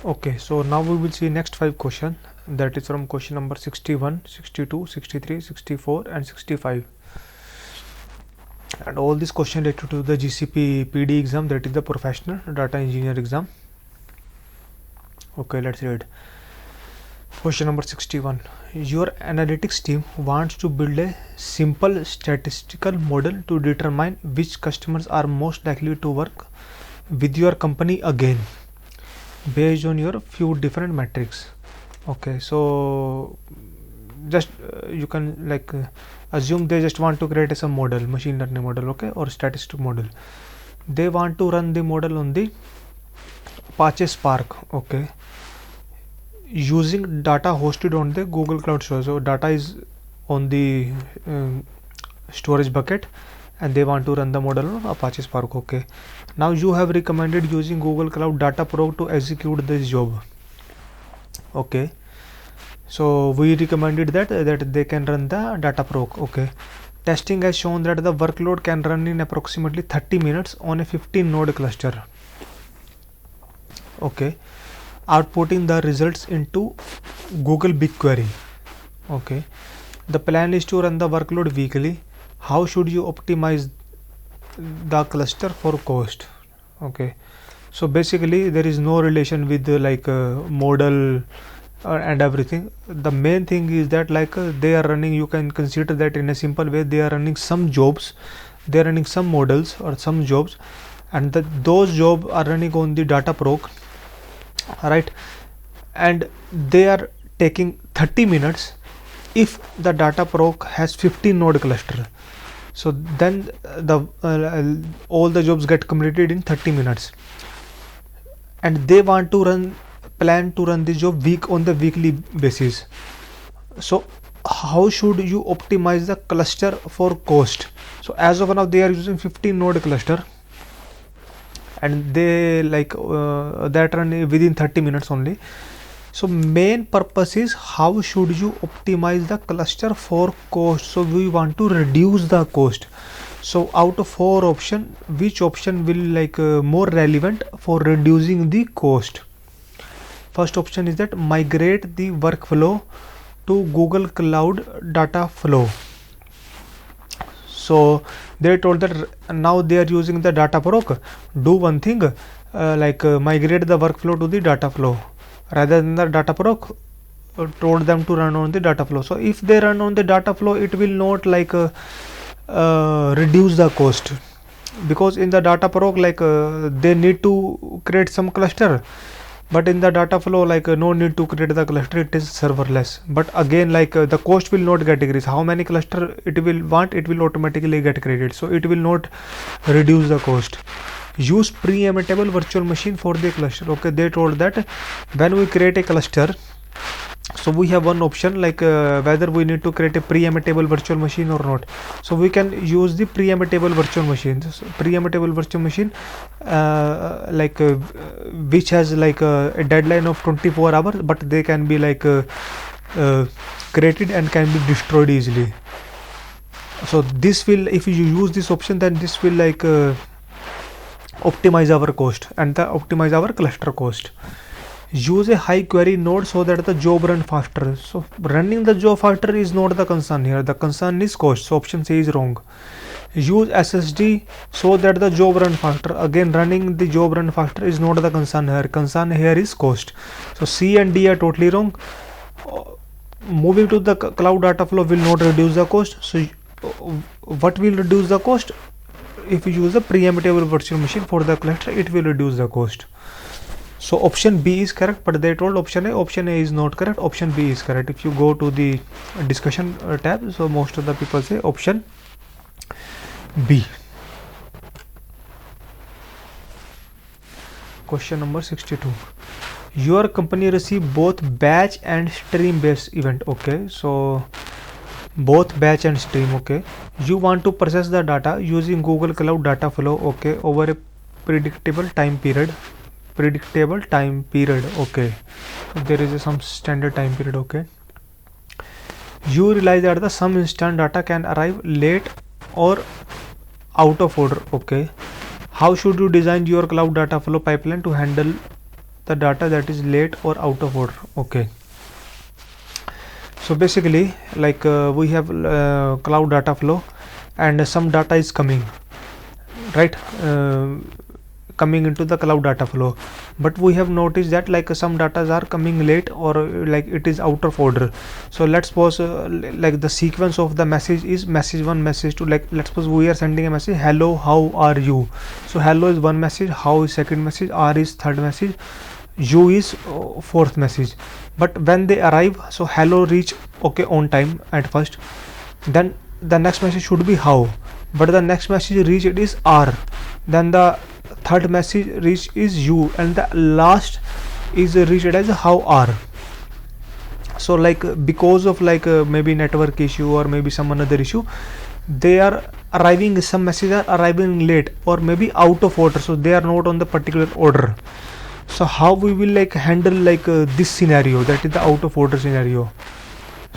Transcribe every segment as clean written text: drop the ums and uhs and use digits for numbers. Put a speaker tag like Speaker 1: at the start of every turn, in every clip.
Speaker 1: Okay, so now we will see next 5 question, that is from question number 61, 62, 63, 64 and 65, and all this question related to the GCP PD exam, that is the professional data engineer exam. Okay, let's read. Question number 61. Your analytics team wants to build a simple statistical model to determine which customers are most likely to work with your company again, based on your few different metrics. Okay, so just you can assume they just want to create some model, machine learning model, okay, or statistic model. They want to run the model on the Apache Spark, okay, using data hosted on the Google Cloud Storage. So data is on the storage bucket and they want to run the model on Apache Spark. Okay, now you have recommended using Google Cloud Dataproc to execute this job. Okay, so we recommended that they can run the Dataproc. Okay, testing has shown that the workload can run in approximately 30 minutes on a 15 node cluster. Okay, outputting the results into Google BigQuery. Okay, the plan is to run the workload weekly. How should you optimize the cluster for cost? Okay, so basically there is no relation with model and everything. The main thing is that they are running, you can consider that in a simple way, they are running some jobs, they are running some models or some jobs, and those jobs are running on the Dataproc, right, and they are taking 30 minutes. If the Dataproc has 15 node cluster, so then all the jobs get completed in 30 minutes, and they want to plan to run the job on the weekly basis. So how should you optimize the cluster for cost? So as of now they are using 15 node cluster, and they that run within 30 minutes only. So main purpose is how should you optimize the cluster for cost. So we want to reduce the cost. So out of 4 options, which option will more relevant for reducing the cost? First option is that migrate the workflow to Google Cloud Dataflow. So they told that now they are using the Dataproc. Do one thing, migrate the workflow to the Dataflow rather than the Dataproc. Told them to run on the Dataflow. So if they run on the Dataflow, it will not reduce the cost, because in the Dataproc they need to create some cluster, but in the Dataflow no need to create the cluster, it is serverless. But again the cost will not get increased. How many cluster it will want, it will automatically get created, so it will not reduce the cost. Use preemptible virtual machine for the cluster. Okay, they told that when we create a cluster, so we have one option whether we need to create a preemptible virtual machine or not. So we can use the preemptible virtual machine. Preemptible virtual machine which has a deadline of 24 hours, but they can be created and can be destroyed easily. So this will, if you use this option, then this will optimize our cost and optimize our cluster cost. Use a high query node so that the job run faster. So running the job faster is not the concern here. The concern is cost. So option C is wrong. Use SSD so that the job run faster. Again, running the job run faster is not the concern here. Concern here is cost. So C and D are totally wrong. Moving to the cloud data flow will not reduce the cost. So what will reduce the cost? If you use a preemptible virtual machine for the cluster, it will reduce the cost. So option B is correct, but they told option A. Option A is not correct. Option B is correct. If you go to the discussion tab, so most of the people say option B. Question number 62. Your company receive both batch and stream based event. Okay, so both batch and stream. Okay, you want to process the data using Google Cloud Dataflow. Okay, over a predictable time period. Okay, so there is some standard time period. Okay, you realize that some instant data can arrive late or out of order. Okay, how should you design your cloud data flow pipeline to handle the data that is late or out of order. Okay, so basically like we have cloud data flow, and some data is coming, right, coming into the cloud data flow, but we have noticed that like some data are coming late, or like it is out of order. So let's suppose like the sequence of the message is message 1, message 2. Like let's suppose we are sending a message, hello, how are you? So hello is one message, how is second message, r is third message, u is fourth message. But when they arrive, so hello reach okay on time at first, then the next message should be how, but the next message reach it is r, then the third message reach is u, and the last is reached as how r. So like because of like maybe network issue or maybe some another issue, they are arriving, some messages are arriving late or maybe out of order, so they are not on the particular order. So how we will like handle like this scenario, that is the out of order scenario?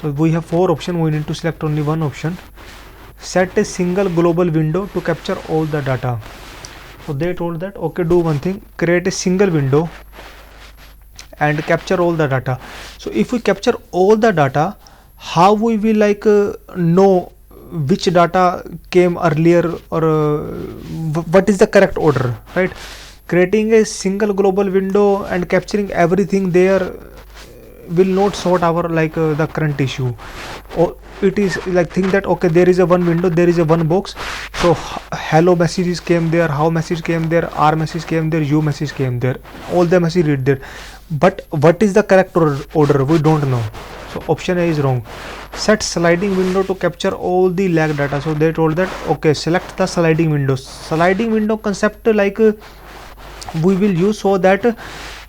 Speaker 1: So we have 4 options, we need to select only one option. Set a single global window to capture all the data. So they told that okay, do one thing, create a single window and capture all the data. So if we capture all the data, how we will like know which data came earlier, or what is the correct order, right? Creating a single global window and capturing everything there will not sort our like the current issue. Or it is like think that okay, there is a one window, there is a one box, so hello messages came there, how message came there, r message came there, u message came there, all the message read there, but what is the correct order we don't know. So option A is wrong. Set sliding window to capture all the lag data. So they told that okay, select the sliding window. Sliding window concept like we will use so that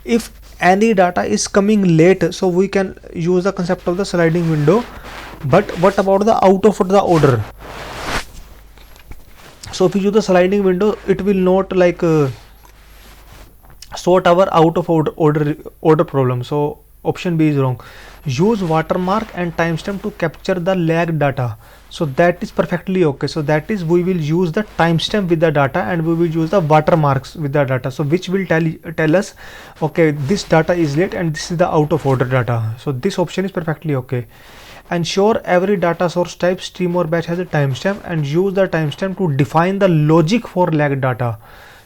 Speaker 1: if any data is coming late, so we can use the concept of the sliding window. But what about the out of the order? So if you use the sliding window, it will not like sort our out of order problem. So option B is wrong. Use watermark and timestamp to capture the lag data. So that is perfectly okay. So that is we will use the timestamp with the data and we will use the watermarks with the data. So which will tell us okay, this data is late and this is the out of order data. So this option is perfectly okay. Ensure every data source type, stream or batch has a timestamp, and use the timestamp to define the logic for lag data.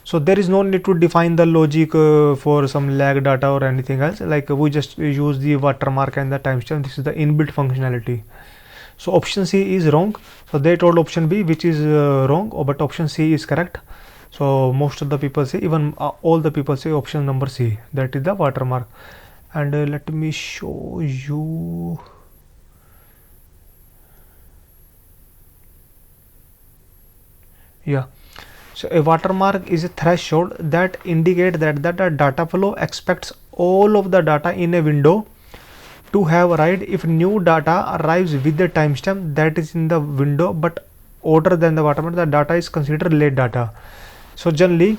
Speaker 1: So there is no need to define the logic for some lag data or anything else. Like we just use the watermark and the timestamp. This is the inbuilt functionality. So option C is wrong. So they told option B, which is wrong, but option C is correct. So most of the people say, even all the people say option number C, that is the watermark. And let me show you. Yeah. So a watermark is a threshold that indicate that the data flow expects all of the data in a window to have arrived if new data arrives with the timestamp that is in the window but older than the watermark, the data is considered late data. So generally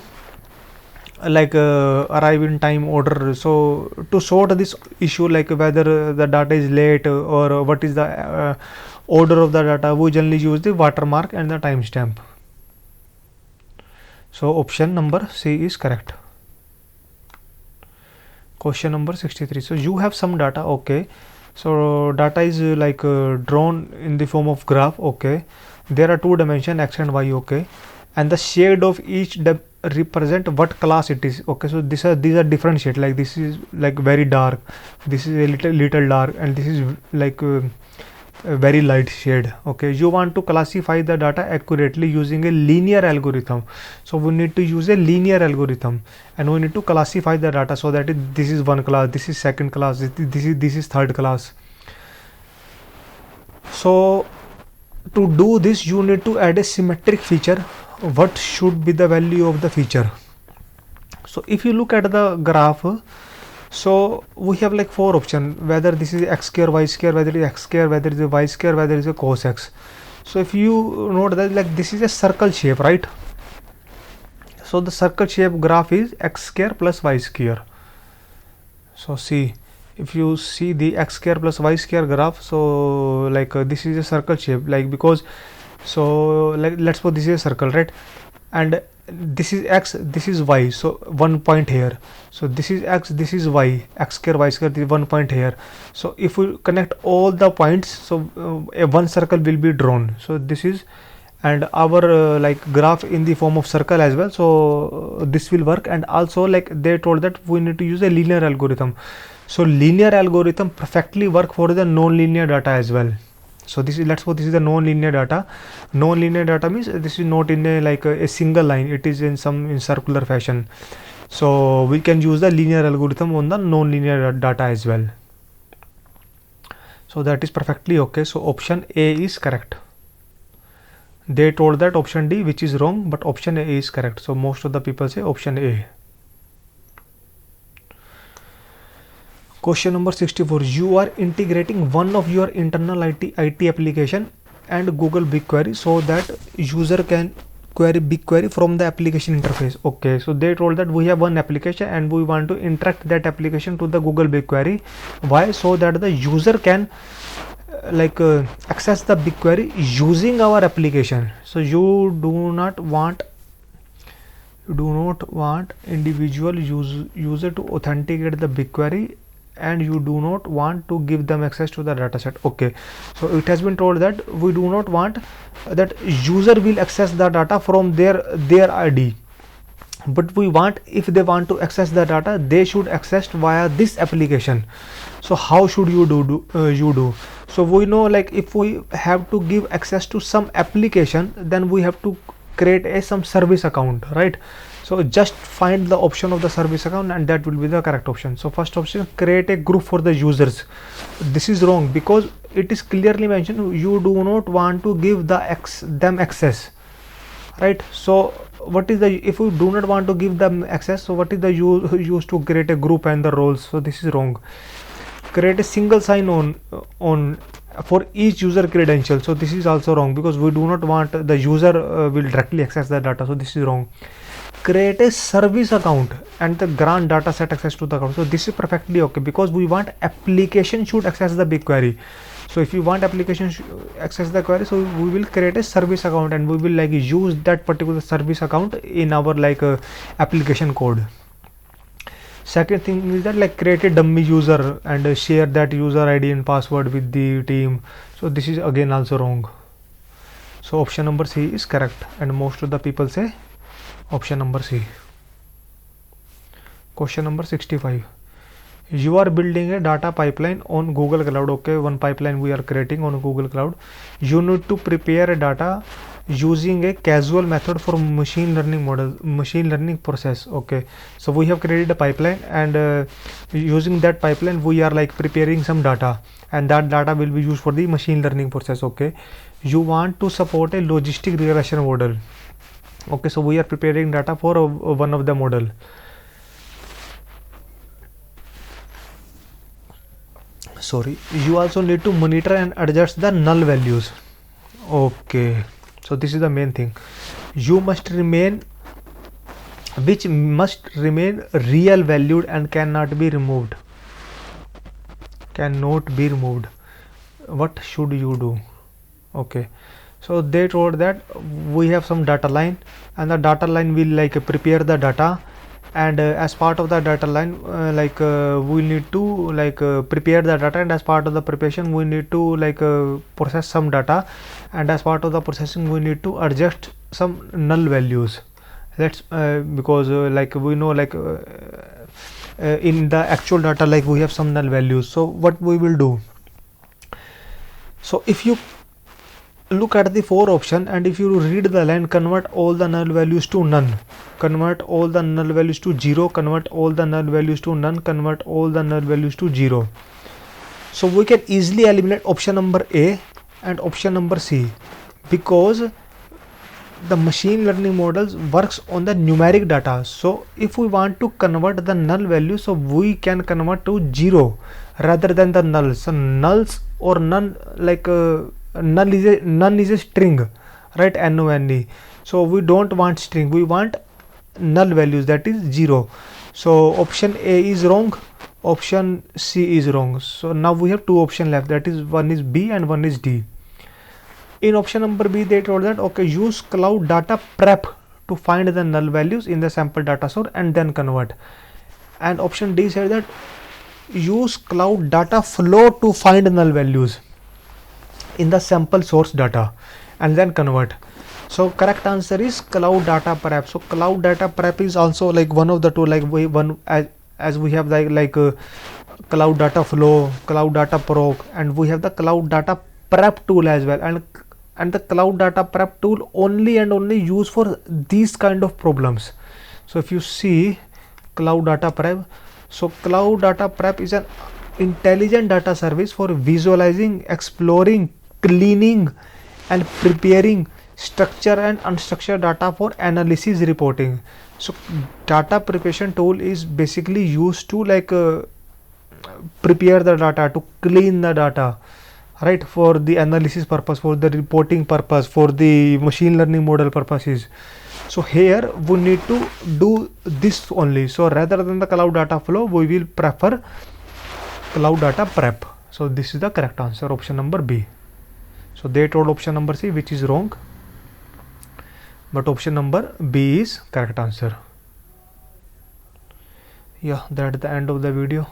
Speaker 1: like arrive in time order. So to sort this issue, like whether the data is late or what is the order of the data, we generally use the watermark and the timestamp. So option number C is correct. Question number 63. So you have some data, okay. So data is like drawn in the form of graph, okay. There are 2 dimensions, x and y, okay. And the shade of each represent what class it is, okay. So these are different shades. Like this is like very dark, this is a little dark, and this is like a very light shade, okay. You want to classify the data accurately using a linear algorithm. So we need to use a linear algorithm and we need to classify the data so that this is one class, this is second class, this is third class. So to do this, you need to add a symmetric feature. What should be the value of the feature? So if you look at the graph, so we have like 4 options, whether this is x square, y square, whether it is x square, whether it is a y square, whether it is a cos x. So if you note that like this is a circle shape, right? So the circle shape graph is x square plus y square. So see, if you see the x square plus y square graph, so like this is a circle shape, like because so like let's suppose this is a circle, right? And this is x, this is y, so 1 point here. So this is x, this is y, x square y square, this is 1 point here. So if we connect all the points, so one circle will be drawn. So this is, and our like graph in the form of circle as well. So this will work. And also like they told that we need to use a linear algorithm. So linear algorithm perfectly work for the non-linear data as well. So this is, let's suppose this is the non-linear data. Non-linear data means this is not in a like a single line, it is in some in circular fashion. So we can use the linear algorithm on the non-linear data as well. So that is perfectly okay. So option A is correct. They told that option D, which is wrong, but option A is correct. So most of the people say option A. Question number 64. You are integrating one of your internal IT application and Google BigQuery so that user can query BigQuery from the application interface. Okay, so they told that we have one application and we want to interact that application to the Google BigQuery. Why? So that the user can access the BigQuery using our application. So you do not want individual user to authenticate the BigQuery, and you do not want to give them access to the dataset. Okay, so it has been told that we do not want that user will access the data from their ID, but we want, if they want to access the data, they should access via this application. So how should you do? So we know, like if we have to give access to some application, then we have to create some service account, right? So just find the option of the service account and that will be the correct option. So first option, create a group for the users. This is wrong because it is clearly mentioned you do not want to give them access, right? So what is the, if we do not want to give them access, so what is the use to create a group and the roles? So this is wrong. Create a single sign on for each user credential. So this is also wrong because we do not want the user will directly access the data. So this is wrong. Create a service account and the grant data set access to the account. So this is perfectly okay because we want application should access the BigQuery. So if you want application access the query, so we will create a service account and we will like use that particular service account in our application code. Second thing is that like create a dummy user and share that user ID and password with the team. So this is again also wrong. So option number C is correct and most of the people say option number C. Question number 65. You are building a data pipeline on Google Cloud. Okay, one pipeline we are creating on Google Cloud. You need to prepare a data using a casual method for machine learning process. Okay, so we have created a pipeline and using that pipeline we are like preparing some data and that data will be used for the machine learning process. Okay, you want to support a logistic regression model. Okay, so we are preparing data for one of the model. Sorry, you also need to monitor and adjust the null values. Okay, so this is the main thing. You must remain real valued and cannot be removed. What should you do? Okay, so they told that we have some data line and the data line will like prepare the data, and as part of the data line we need to prepare the data, and as part of the preparation we need to process some data, and as part of the processing we need to adjust some null values. That's because we know in the actual data we have some null values. So what we will do, so if you look at the 4 option and if you read the line, convert all the null values to none, convert all the null values to 0, convert all the null values to none, convert all the null values to 0. So we can easily eliminate option number A and option number C because the machine learning models works on the numeric data. So if we want to convert the null value, so we can convert to 0 rather than the null. So nulls or none none is a string, right? NONE. So we don't want string, we want null values, that is 0. So option A is wrong, option C is wrong. So now we have 2 options left, that is one is B and one is D. In option number B they told that okay, use cloud data prep to find the null values in the sample data source and then convert. And option D said that use cloud data flow to find null values in the sample source data and then convert. So correct answer is cloud data prep. So cloud data prep is also like one of the two, like as we have like cloud data flow, cloud data proc, and we have the cloud data prep tool as well. And the cloud data prep tool only and only used for these kind of problems. So if you see cloud data prep, so cloud data prep is an intelligent data service for visualizing, exploring, cleaning and preparing structured and unstructured data for analysis reporting. So data preparation tool is basically used to like prepare the data, to clean the data, right, for the analysis purpose, for the reporting purpose, for the machine learning model purposes. So here we need to do this only. So rather than the cloud data flow, we will prefer cloud data prep. So this is the correct answer, option number B. So they told option number C, which is wrong, but option number B is correct answer. Yeah, that's the end of the video.